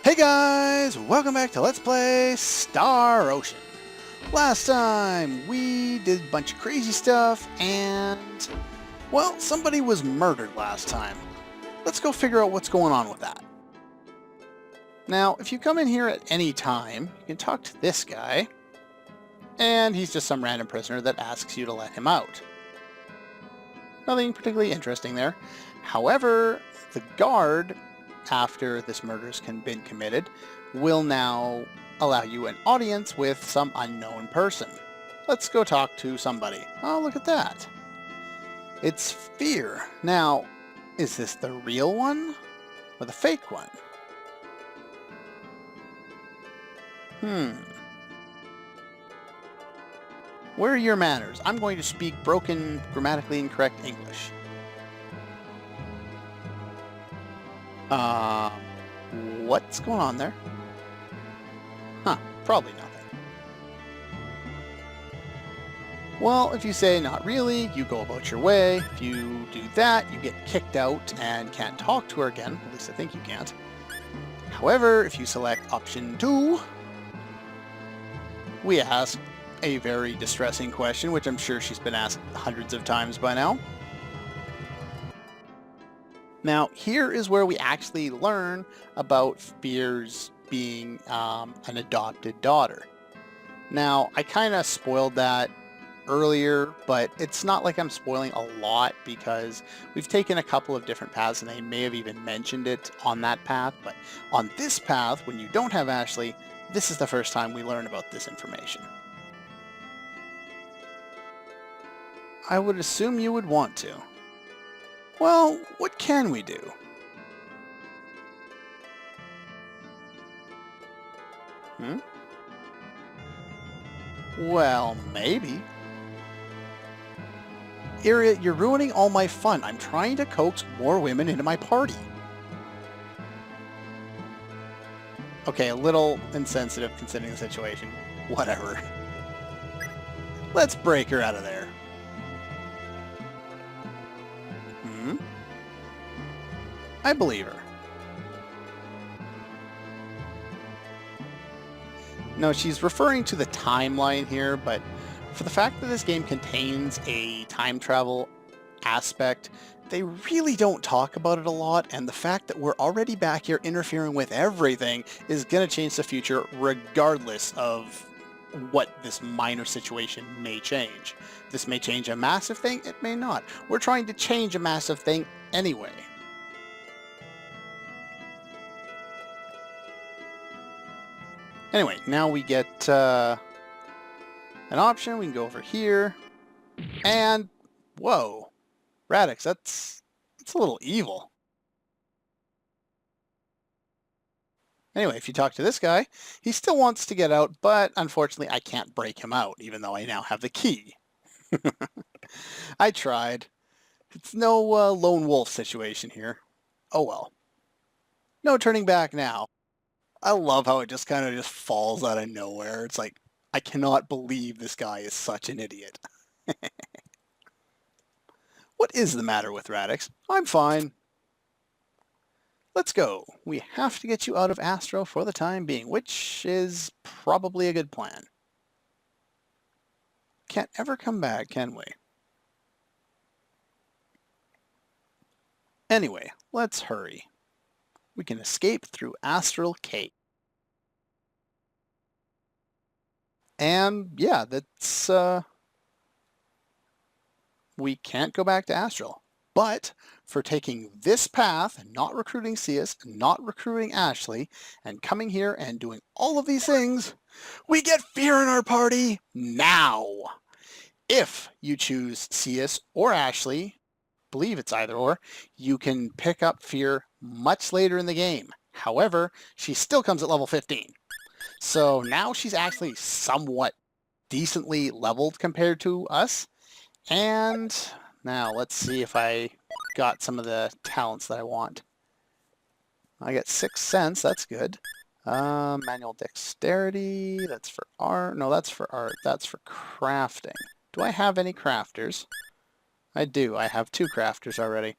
Hey guys, welcome back to Let's Play Star Ocean. Last time we did a bunch of crazy stuff and, well, somebody was murdered last time. Let's go figure out what's going on with that. Now, if you come in here at any time, you can talk to this guy, and he's just some random prisoner that asks you to let him out. Nothing particularly interesting there. However, the guard, after this murder's been committed, will now allow you an audience with some unknown person. Let's go talk to somebody. Oh, look at that. It's Fear. Now, is this the real one or the fake one? Where are your manners? I'm going to speak broken, grammatically incorrect English. What's going on there? Huh, probably nothing. Well, if you say not really, you go about your way. If you do that, you get kicked out and can't talk to her again. At least I think you can't. However, if you select option 2, we ask a very distressing question, which I'm sure she's been asked hundreds of times by now. Now, here is where we actually learn about Fear's being an adopted daughter. Now, I kind of spoiled that earlier, but it's not like I'm spoiling a lot because we've taken a couple of different paths and they may have even mentioned it on that path, but on this path, when you don't have Ashley, this is the first time we learn about this information. I would assume you would want to. Well, what can we do? Well, maybe. Iria, you're ruining all my fun. I'm trying to coax more women into my party. Okay, a little insensitive considering the situation. Whatever. Let's break her out of there. I believe her. No, she's referring to the timeline here, but for the fact that this game contains a time travel aspect, they really don't talk about it a lot, and the fact that we're already back here interfering with everything is going to change the future regardless of what this minor situation may change. This may change a massive thing, it may not. We're trying to change a massive thing anyway. Anyway, now we get an option. We can go over here, and whoa, Radix, that's a little evil. Anyway, if you talk to this guy, he still wants to get out, but unfortunately I can't break him out, even though I now have the key. I tried. It's no lone wolf situation here. Oh well. No turning back now. I love how it just kind of falls out of nowhere. It's like, I cannot believe this guy is such an idiot. What is the matter with Radix? I'm fine. Let's go. We have to get you out of Astro for the time being, which is probably a good plan. Can't ever come back, can we? Anyway, let's hurry. We can escape through Astral Cave. And yeah, that's we can't go back to Astral. But for taking this path, not recruiting Cius, not recruiting Ashley, and coming here and doing all of these things, we get Fear in our party now. If you choose Cius or Ashley, believe it's either or, you can pick up Fear much later in the game. However, she still comes at level 15. So now she's actually somewhat decently leveled compared to us. And now let's see if I got some of the talents that I want. I get 6 cents, that's good. Manual dexterity, that's for art. No, that's for art. That's for crafting. Do I have any crafters? I do. I have 2 crafters already.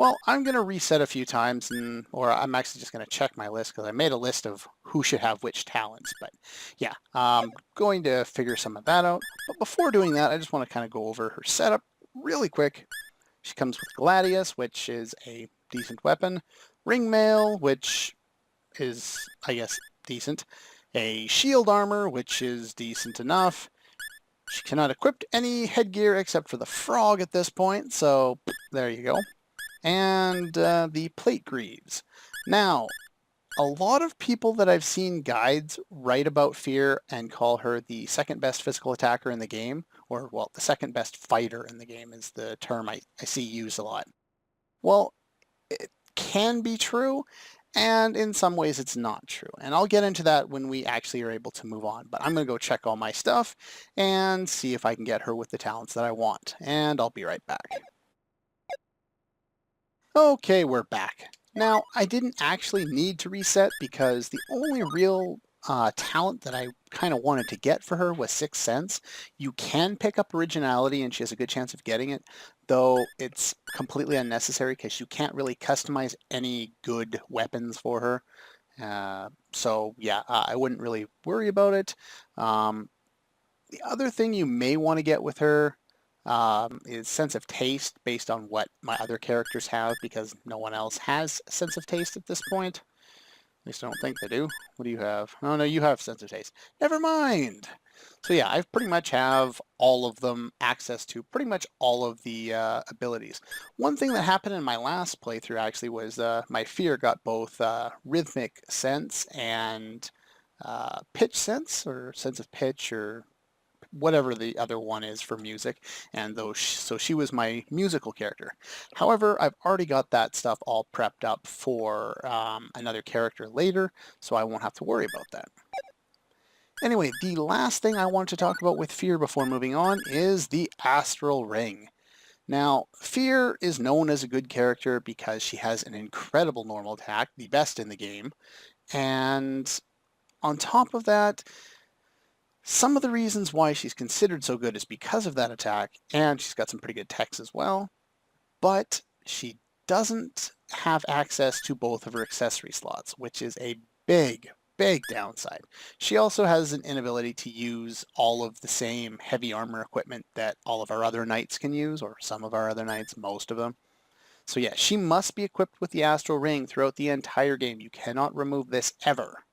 Well, I'm going to reset a few times, or I'm actually just going to check my list because I made a list of who should have which talents. But yeah, I'm going to figure some of that out. But before doing that, I just want to kind of go over her setup really quick. She comes with Gladius, which is a decent weapon. Ringmail, which is, I guess, decent. A shield armor, which is decent enough. She cannot equip any headgear except for the frog at this point, so there you go. And the plate greaves. Now, a lot of people that I've seen guides write about Fear and call her the second best physical attacker in the game, or, well, the second best fighter in the game is the term I see used a lot. Well, it can be true, and in some ways it's not true. And I'll get into that when we actually are able to move on. But I'm going to go check all my stuff and see if I can get her with the talents that I want. And I'll be right back. Okay, we're back. Now, I didn't actually need to reset because the only real talent that I kind of wanted to get for her was Sixth Sense. You can pick up Originality and she has a good chance of getting it, though it's completely unnecessary because you can't really customize any good weapons for her. So yeah, I wouldn't really worry about it. The other thing you may want to get with her is Sense of Taste based on what my other characters have, because no one else has Sense of Taste at this point. At least I don't think they do. What do you have? Oh no, you have Sense of Taste. Never mind. So yeah, I pretty much have all of them, access to pretty much all of the abilities. One thing that happened in my last playthrough actually was my Fear got both Rhythmic Sense and Pitch Sense, or Sense of Pitch, or whatever the other one is for music, and so she was my musical character. However, I've already got that stuff all prepped up for another character later, so I won't have to worry about that. Anyway, the last thing I want to talk about with Fear before moving on is the Astral Ring. Now, Fear is known as a good character because she has an incredible normal attack, the best in the game, and on top of that, some of the reasons why she's considered so good is because of that attack, and she's got some pretty good techs as well, but she doesn't have access to both of her accessory slots, which is a big downside. She also has an inability to use all of the same heavy armor equipment that all of our other knights can use, or some of our other knights, most of them. So yeah, she must be equipped with the Astral Ring throughout the entire game. You cannot remove this ever.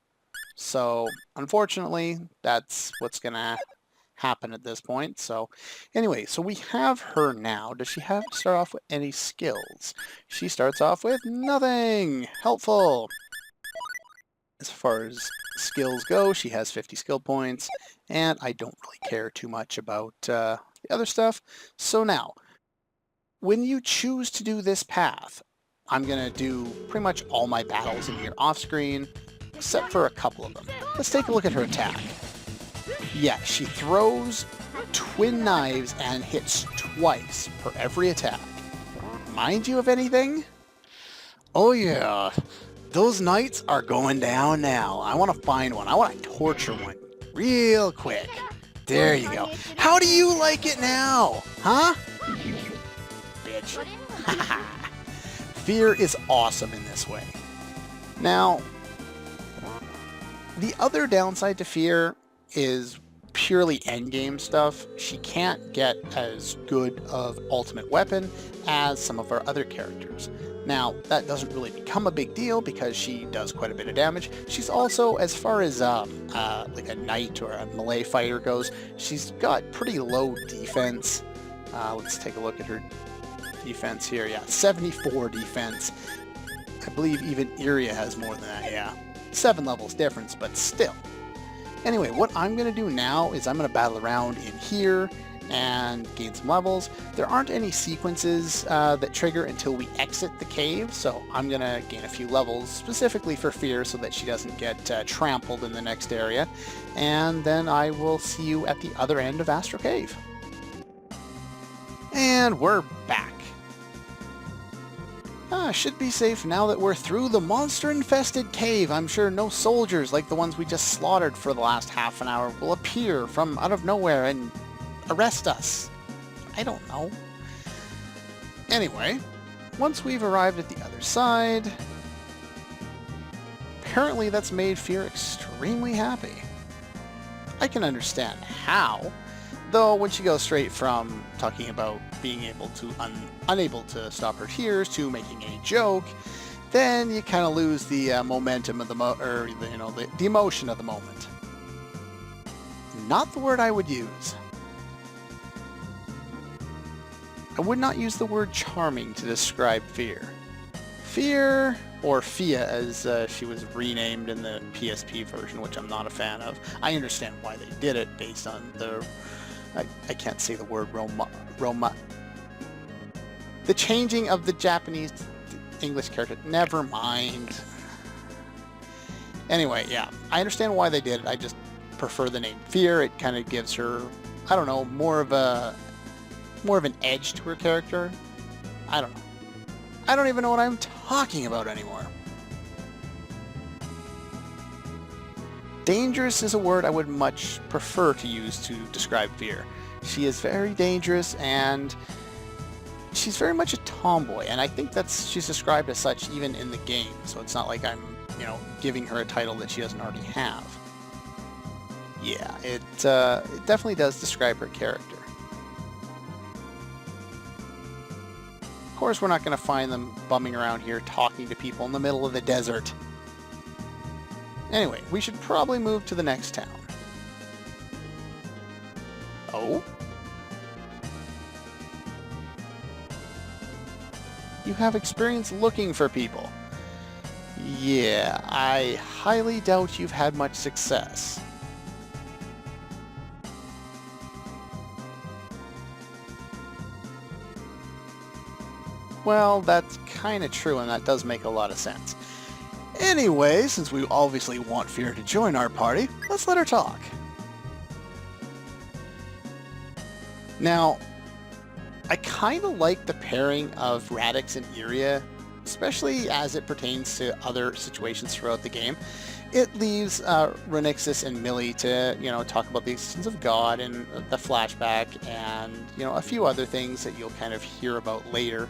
So unfortunately, that's what's going to happen at this point. So anyway, so we have her now. Does she have to start off with any skills? She starts off with nothing. Helpful. As far as skills go, she has 50 skill points, and I don't really care too much about the other stuff. So now, when you choose to do this path, I'm going to do pretty much all my battles in here off screen, except for a couple of them. Let's take a look at her attack. Yeah, she throws twin knives and hits twice per every attack. Mind you of anything? Oh yeah, those knights are going down now. I want to find one. I want to torture one real quick. There you go. How do you like it now? Huh? Bitch. Fear is awesome in this way. Now, the other downside to Fear is purely endgame stuff. She can't get as good of ultimate weapon as some of our other characters. Now, that doesn't really become a big deal because she does quite a bit of damage. She's also, as far as like a knight or a melee fighter goes, she's got pretty low defense. Let's take a look at her defense here. Yeah, 74 defense. I believe even Iria has more than that, yeah. 7 levels difference, but still. Anyway, what I'm going to do now is I'm going to battle around in here and gain some levels. There aren't any sequences that trigger until we exit the cave, so I'm going to gain a few levels specifically for Fear so that she doesn't get trampled in the next area, and then I will see you at the other end of Astral Cave. And we're back. Should be safe now that we're through the monster-infested cave. I'm sure no soldiers like the ones we just slaughtered for the last half an hour will appear from out of nowhere and arrest us. I don't know. Anyway, once we've arrived at the other side, apparently that's made Fear extremely happy. I can understand how, though when she goes straight from talking about being able to unable to stop her tears to making a joke, then you kind of lose the momentum of the the emotion of the moment. Not the word I would use. I would not use the word charming to describe Fear. Fear, or Fia as she was renamed in the PSP version, which I'm not a fan of. I understand why they did it based on the... I can't say the word Roma. The changing of the Japanese English character. Never mind. Anyway, yeah, I understand why they did it. I just prefer the name Fear. It kind of gives her, I don't know, more of an edge to her character. I don't know. I don't even know what I'm talking about anymore. Dangerous is a word I would much prefer to use to describe Fear. She is very dangerous, and she's very much a tomboy, and I think she's described as such even in the game, so it's not like I'm, giving her a title that she doesn't already have. Yeah, it definitely does describe her character. Of course, we're not going to find them bumming around here talking to people in the middle of the desert. Anyway, we should probably move to the next town. Oh? You have experience looking for people. Yeah, I highly doubt you've had much success. Well, that's kind of true, and that does make a lot of sense. Anyway, since we obviously want Fear to join our party, let's let her talk. Now, I kind of like the pairing of Radix and Iria, especially as it pertains to other situations throughout the game. It leaves Renixis and Millie to, talk about the existence of God and the flashback and, a few other things that you'll kind of hear about later.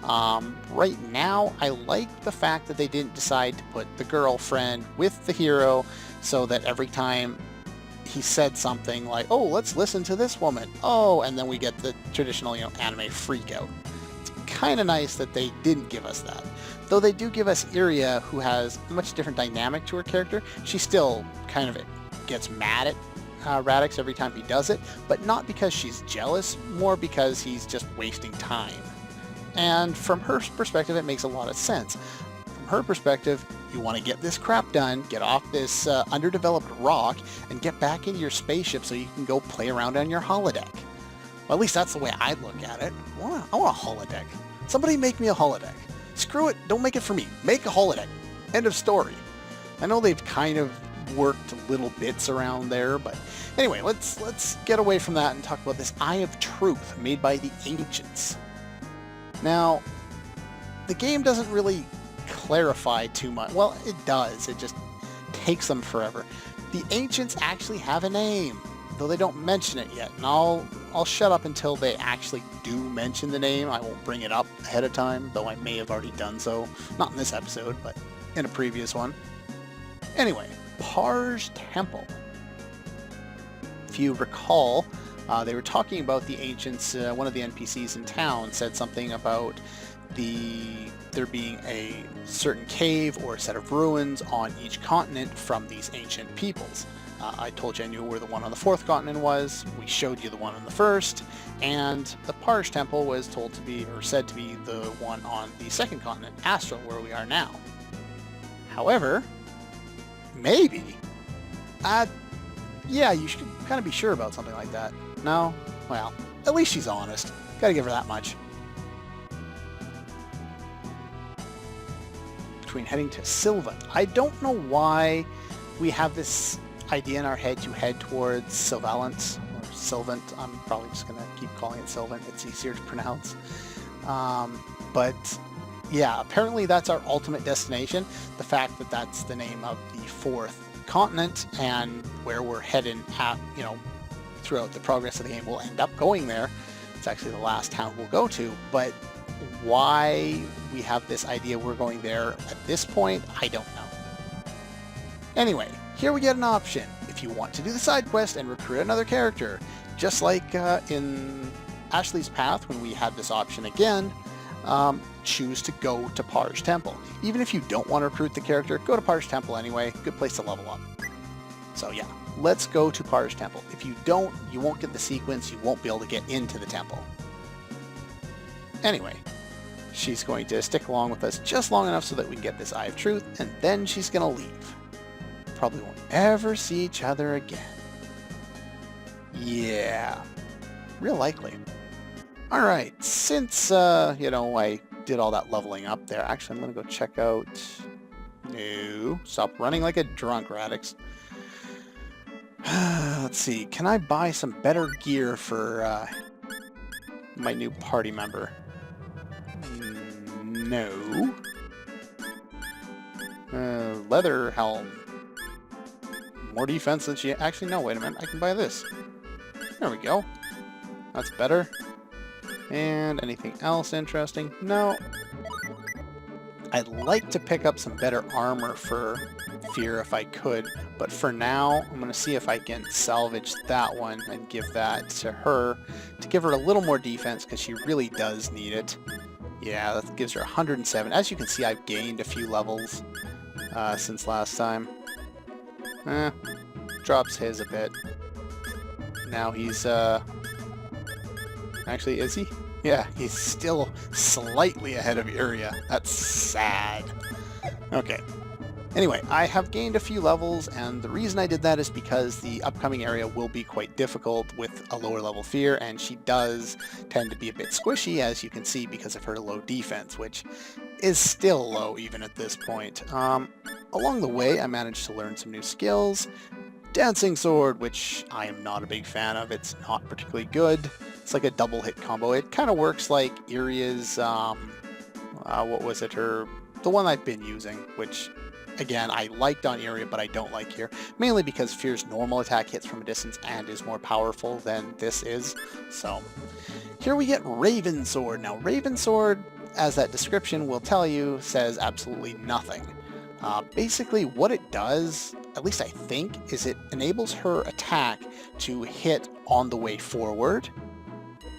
Right now, I like the fact that they didn't decide to put the girlfriend with the hero so that every time he said something like, oh, let's listen to this woman. Oh, and then we get the traditional, anime freak out. It's kind of nice that they didn't give us that. Though they do give us Iria, who has a much different dynamic to her character. She still kind of gets mad at Radix every time he does it, but not because she's jealous, more because he's just wasting time. And from her perspective, it makes a lot of sense. From her perspective, you want to get this crap done, get off this underdeveloped rock, and get back into your spaceship so you can go play around on your holodeck. Well, at least that's the way I look at it. I want a holodeck. Somebody make me a holodeck. Screw it, don't make it for me. Make a holodeck. End of story. I know they've kind of worked little bits around there, but anyway, let's get away from that and talk about this Eye of Truth made by the Ancients. Now, the game doesn't really clarify too much. Well, it does. It just takes them forever. The Ancients actually have a name, though they don't mention it yet. And I'll shut up until they actually do mention the name. I won't bring it up ahead of time, though I may have already done so. Not in this episode, but in a previous one. Anyway, Par's Temple. If you recall, they were talking about the Ancients. One of the NPCs in town said something about there being a certain cave or a set of ruins on each continent from these ancient peoples. I told you I knew where the one on the fourth continent was. We showed you the one on the first, and the Parsh Temple was told to be, or said to be, the one on the second continent, Astral, where we are now. However, maybe, yeah, you should kind of be sure about something like that. No? Well, at least she's honest. Gotta give her that much. Between heading to Sylvan. I don't know why we have this idea in our head to head towards Sylvalent, or Sylvant. I'm probably just going to keep calling it Sylvant. It's easier to pronounce. But yeah, apparently that's our ultimate destination. The fact that that's the name of the fourth continent and where we're heading at, throughout the progress of the game, we'll end up going there. It's actually the last town we'll go to. But Why we have this idea we're going there at this point, I don't know. Anyway, here we get an option. If you want to do the side quest and recruit another character, just like in Ashley's Path when we had this option again, choose to go to Par's Temple. Even if you don't want to recruit the character, go to Par's Temple anyway. Good place to level up. So yeah, let's go to Par's Temple. If you don't, you won't get the sequence, you won't be able to get into the temple. Anyway, she's going to stick along with us just long enough so that we can get this Eye of Truth, and then she's going to leave. Probably won't ever see each other again. Yeah, real likely. Alright, since, you know, I did all that leveling up there, actually I'm going to go check out... No, stop running like a drunk, Radix. Let's see, can I buy some better gear for my new party member? No. Leather helm. More defense than she... Actually, no, wait a minute. I can buy this. There we go. That's better. And anything else interesting? No. I'd like to pick up some better armor for Fear if I could, but for now, I'm going to see if I can salvage that one and give that to her to give her a little more defense because she really does need it. Yeah, that gives her 107. As you can see, I've gained a few levels since last time. Drops his a bit. Now he's, actually, is he? Yeah, he's still slightly ahead of Iria. That's sad. Okay. Anyway, I have gained a few levels, and the reason I did that is because the upcoming area will be quite difficult with a lower level Fear, and she does tend to be a bit squishy, as you can see, because of her low defense, which is still low even at this point. Along the way, I managed to learn some new skills. Dancing Sword, which I am not a big fan of. It's not particularly good. It's like a double hit combo. It kind of works like Iria's, what was it, the one I've been using, which, again, I liked on Iria, but I don't like here, mainly because Fear's normal attack hits from a distance and is more powerful than this is. So, here we get Raven Sword. Now, Raven Sword, as that description will tell you, says absolutely nothing. Basically, what it does, at least I think, is it enables her attack to hit on the way forward,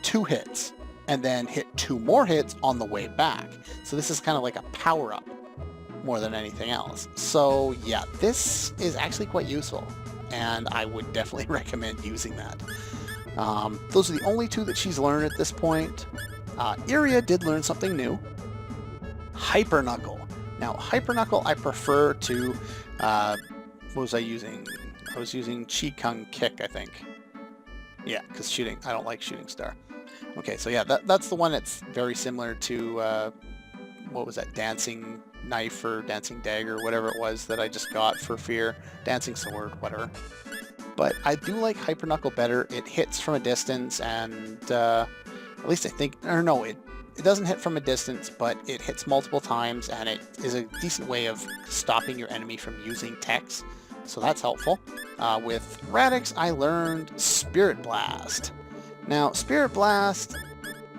2 hits, and then hit 2 more hits on the way back. So this is kind of like a power-up more than anything else. So yeah, this is actually quite useful, and I would definitely recommend using that. Those are the only 2 that she's learned at this point. Iria did learn something new. Hyper Knuckle. Now, Hyper Knuckle I prefer to, what was I using? I was using Chi Kung Kick, I think. Yeah, because shooting, I don't like Shooting Star. Okay, so yeah, that's the one that's very similar to, what was that, Dancing Knife or Dancing Dagger, whatever it was that I just got for Fear. Dancing Sword, whatever. But I do like Hyper Knuckle better. It hits from a distance, and at least I think, or no, it doesn't hit from a distance, but it hits multiple times, and it is a decent way of stopping your enemy from using techs, so that's helpful. With Radix, I learned Spirit Blast. Now, Spirit Blast,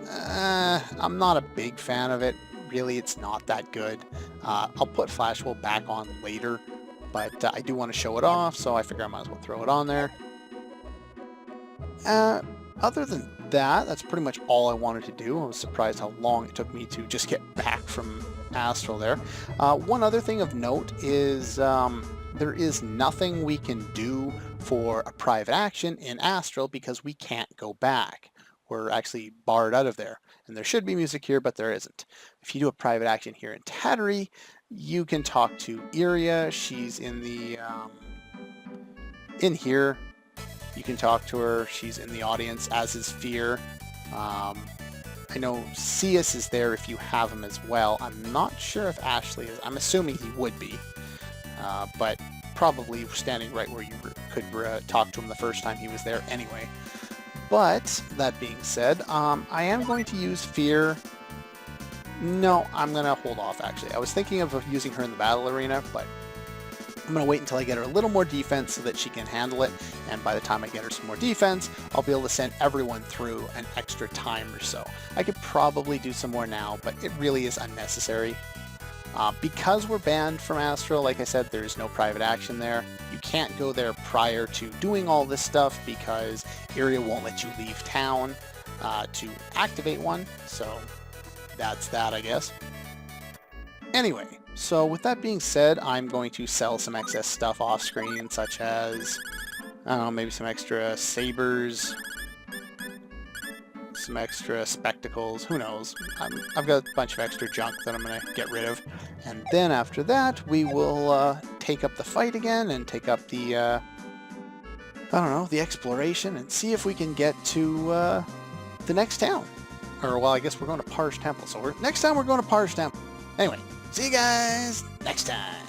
I'm not a big fan of it. Really, it's not that good. I'll put Flash Will back on later, but I do want to show it off, so I figure I might as well throw it on there. Other than that, that's pretty much all I wanted to do. I was surprised how long it took me to just get back from Astral there. One other thing of note is there is nothing we can do for a private action in Astral because we can't go back. We're actually barred out of there. And there should be music here, but there isn't. If you do a private action here in Tattery, you can talk to Iria. She's in the in here. You can talk to her. She's in the audience, as is Fear. I know Cius is there if you have him as well. I'm not sure if Ashley is. I'm assuming he would be. But probably standing right where you could talk to him the first time he was there anyway. But, that being said, I am going to use Fear. No, I'm going to hold off, actually. I was thinking of using her in the battle arena, but I'm going to wait until I get her a little more defense so that she can handle it, and by the time I get her some more defense, I'll be able to send everyone through an extra time or so. I could probably do some more now, but it really is unnecessary. Because we're banned from Astral, like I said, there's no private action there. You can't go there prior to doing all this stuff because Area won't let you leave town to activate one, so that's that, I guess. Anyway, so with that being said, I'm going to sell some excess stuff off screen, such as, I don't know, maybe some extra sabers, some extra spectacles, who knows. I've got a bunch of extra junk that I'm going to get rid of. And then after that, we will take up the fight again and take up the, I don't know, the exploration and see if we can get to the next town. Or, well, I guess we're going to Par's Temple. So next time we're going to Par's Temple. Anyway, see you guys next time.